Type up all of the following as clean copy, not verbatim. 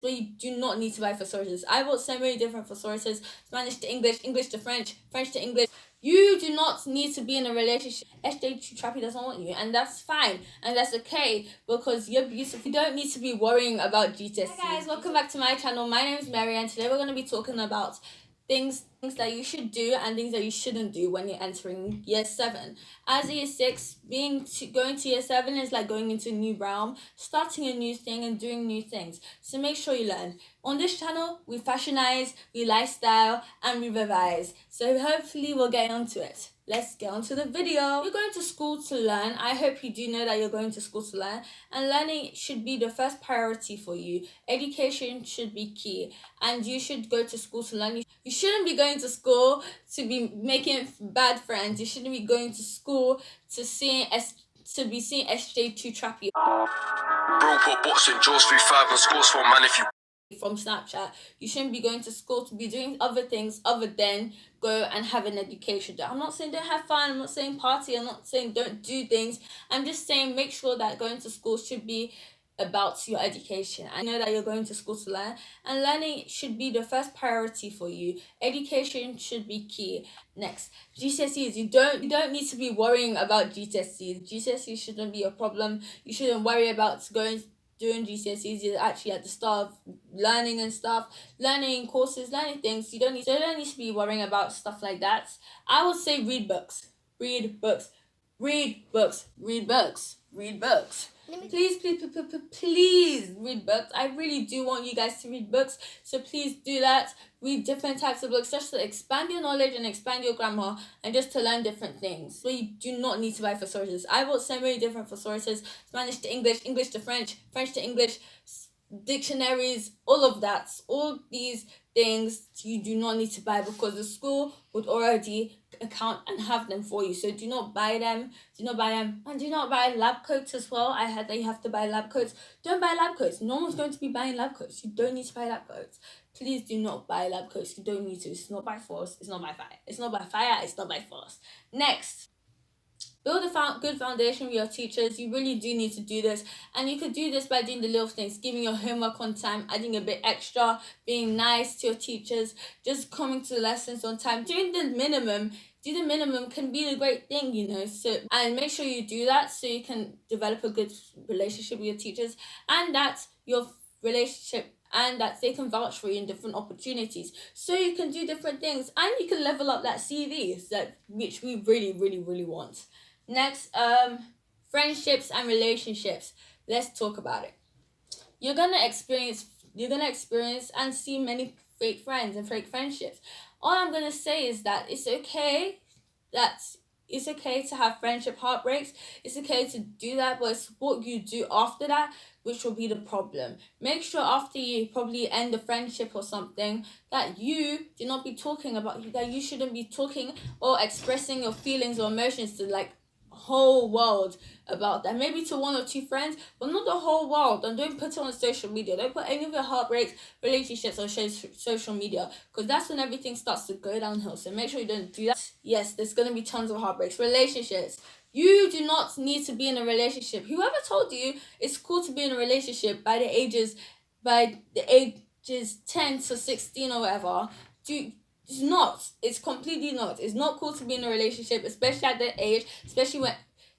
So you do not need to buy thesauruses. I bought so many different thesauruses, Spanish to English, English to French, French to English. You do not need to be in a relationship. SJ Trappy doesn't want you, and that's fine, and that's okay, because you're beautiful. You don't need to be worrying about GCSEs. Hi guys, welcome back to my channel. My name is Mary, and today we're going to be talking about things that you should do and things that you shouldn't do when you're entering year 7. As a year 6, going to year 7 is like going into a new realm, starting a new thing and doing new things. So make sure you learn. On this channel, we fashionize, we lifestyle, and we revise. So hopefully we'll get onto it. Let's get onto the video. You're going to school to learn. I hope you do know that you're going to school to learn, and learning should be the first priority for you. Education should be key, and you should go to school to learn. You shouldn't be going to school to be making bad friends. You shouldn't be going to school to be seeing SJ2 Trappy. Bro, put boxing, Jaws 3-5 and scores for man if you from Snapchat. You shouldn't be going to school to be doing other things other than go and have an education. I'm not saying don't have fun, I'm not saying party, I'm not saying don't do things. I'm just saying make sure that going to school should be about your education. I know that you're going to school to learn, and learning should be the first priority for you. Education should be key. Next, GCSEs. You don't need to be worrying about GCSEs. GCSEs shouldn't be a problem. You shouldn't worry about doing GCSEs. Is actually at the start of learning and stuff, learning courses, learning things. You don't need to be worrying about stuff like that. I would say read books. Read books. Read books. Read books. Read books. Please read books. I really do want you guys to read books, so please do that. Read different types of books just to expand your knowledge and expand your grammar, and just to learn different things. So you do not need to buy thesauruses. I bought so many different thesauruses, Spanish to English, English to French, French to English, dictionaries, all of that. All these things you do not need to buy, because the school would already account and have them for you. So do not buy them. And do not buy lab coats as well. I heard that you have to buy lab coats. Don't buy lab coats. No one's going to be buying lab coats. You don't need to buy lab coats. Please do not buy lab coats. You don't need to. It's not by force. It's not by fire. It's not by fire. It's not by force. Next, build a good foundation with your teachers. You really do need to do this, and you could do this by doing the little things: giving your homework on time, adding a bit extra, being nice to your teachers, just coming to the lessons on time, doing the minimum. Do the minimum can be the great thing, So, and make sure you do that so you can develop a good relationship with your teachers, and that your relationship and that they can vouch for you in different opportunities, so you can do different things and you can level up that CV, which we really, really, really want. Next, friendships and relationships. Let's talk about it. You're gonna experience and see many fake friends and fake friendships. All I'm gonna say is that it's okay to have friendship heartbreaks. It's okay to do that, but it's what you do after that which will be the problem. Make sure after you probably end a friendship or something, that you do not be talking about, that you shouldn't be talking or expressing your feelings or emotions to like whole world about that. Maybe to one or two friends, but not the whole world. And don't put it on social media. Don't put any of your heartbreaks, relationships on social media, because that's when everything starts to go downhill. So make sure you don't do that. Yes, there's going to be tons of heartbreaks. Relationships. You do not need to be in a relationship. Whoever told you it's cool to be in a relationship by the ages 10 to 16 or whatever, it's not. It's completely not. It's not cool to be in a relationship, especially at that age, especially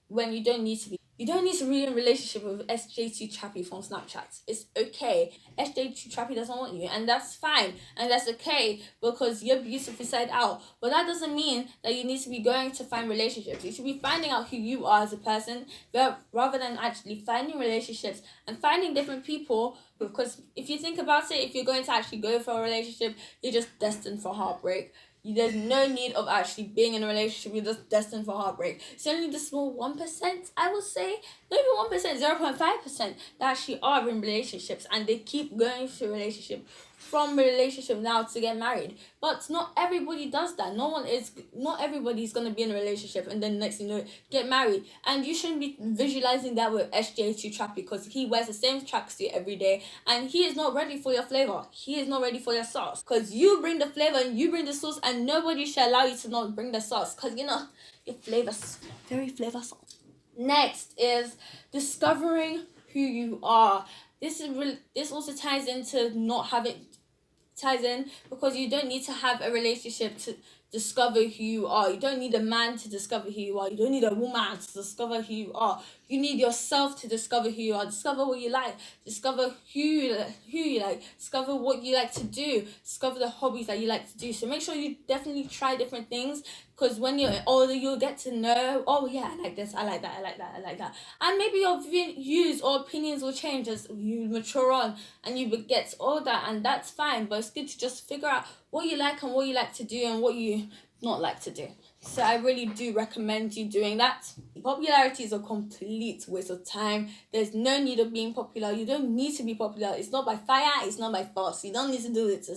when you don't need to be. You don't need to be in a relationship with SJ2 Trappy from Snapchat. It's okay. SJ2 Trappy doesn't want you, and that's fine, and that's okay, because you're beautiful inside out. But that doesn't mean that you need to be going to find relationships. You should be finding out who you are as a person, rather than actually finding relationships and finding different people. Because if you think about it, if you're going to actually go for a relationship, you're just destined for heartbreak. There's no need of actually being in a relationship. You're just destined for heartbreak. It's only the small 1%, I would say, not even 1%, 0.5% that actually are in relationships, and they keep going through relationship from relationship now to get married. But not everybody does that. Not everybody's gonna be in a relationship and then next thing you know, get married. And you shouldn't be visualizing that with SJ2 Trap, because he wears the same tracksuit every day and he is not ready for your flavor. He is not ready for your sauce, because you bring the flavor and you bring the sauce, and nobody shall allow you to not bring the sauce, because your flavor's very flavorful. Next is discovering who you are. This also ties into not having ties in because you don't need to have a relationship to discover who you are. You don't need a man to discover who you are. You don't need a woman to discover who you are. You need yourself to discover who you are. Discover what you like. Discover who you like. Discover what you like to do. Discover the hobbies that you like to do. So make sure you definitely try different things, because when you're older, you'll get to know, oh yeah, I like this, I like that, I like that, I like that. And maybe your views or opinions will change as you mature on and you get older, and that's fine. But it's good to just figure out what you like and what you like to do and what you not like to do. So I really do recommend you doing that. Popularity is a complete waste of time. There's no need of being popular. You don't need to be popular. It's not by fire, it's not by force. You don't need to do it.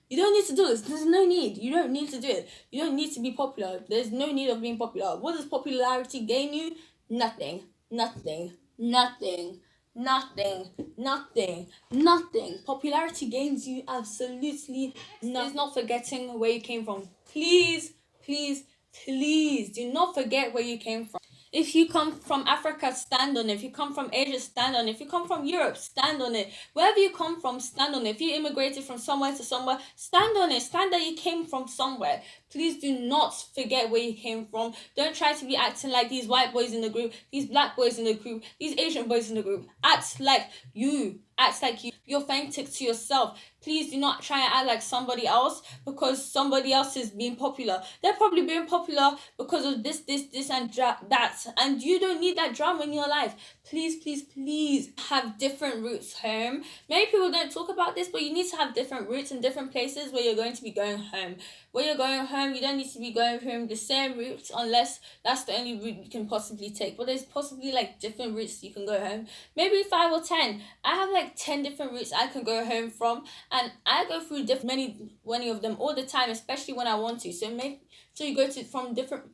You don't need to do this. There's no need. You don't need to do it. You don't need to be popular. There's no need of being popular. What does popularity gain you? Nothing. Nothing. Nothing. Nothing. Nothing. Nothing. Popularity gains you absolutely nothing. It's not forgetting where you came from. Please, please, please do not forget where you came from. If you come from Africa, stand on it. If you come from Asia, stand on it. If you come from Europe, stand on it. Wherever you come from, stand on it. If you immigrated from somewhere to somewhere, stand on it. Stand that you came from somewhere. Please do not forget where you came from. Don't try to be acting like these white boys in the group, these black boys in the group, these Asian boys in the group. Act like you. Act like you. Be authentic to yourself. Please do not try and act like somebody else because somebody else is being popular. They're probably being popular because of this, and that. And you don't need that drama in your life. Please, please, please have different routes home. Many people don't talk about this, but you need to have different routes in different places where you're going to be going home. Where you're going home, you don't need to be going home the same route unless that's the only route you can possibly take. But there's possibly like different routes you can go home. Maybe 5 or 10. I have like 10 different routes I can go home from, and I go through many of them all the time, especially when I want to. So make sure you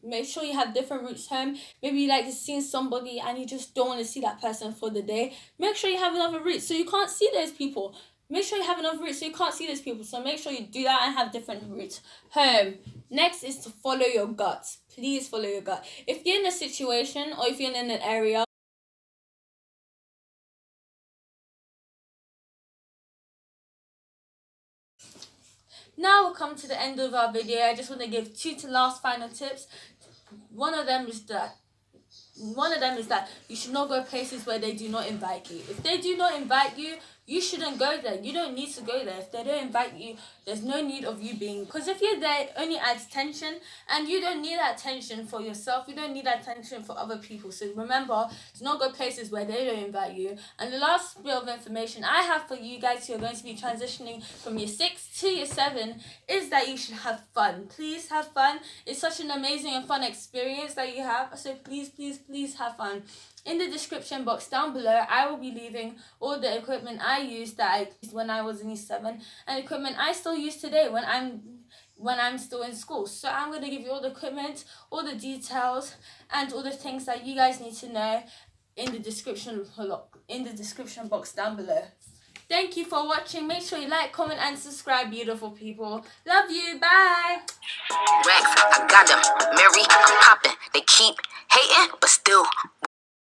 make sure you have different routes home. Maybe you like to see somebody and you just don't want to see that person for the day. Make sure you have another route so you can't see those people. Make sure you have enough routes so you can't see those people. So make sure you do that and have different routes home. Next is to follow your gut. Please follow your gut. If you're in a situation or if you're in an area, now we'll come to the end of our video. I just want to give 2 final tips. One of them is that you should not go places where they do not invite you. If they do not invite you, you shouldn't go there. You don't need to go there. If they don't invite you, there's no need of you being. Because if you're there, it only adds tension, and you don't need that tension for yourself. You don't need that tension for other people. So remember, do not go places where they don't invite you. And the last bit of information I have for you guys who are going to be transitioning from year 6 to year 7 is that you should have fun. Please have fun. It's such an amazing and fun experience that you have. So please, please, please have fun. In the description box down below, I will be leaving all the equipment I used when I was in year 7 and equipment I still use today when I'm still in school. So I'm going to give you all the equipment, all the details, and all the things that you guys need to know in the description box down below. Thank you for watching. Make sure you like, comment, and subscribe, beautiful people. Love you. Bye. Rex, I got them. Mary, I'm popping. They keep hating, but still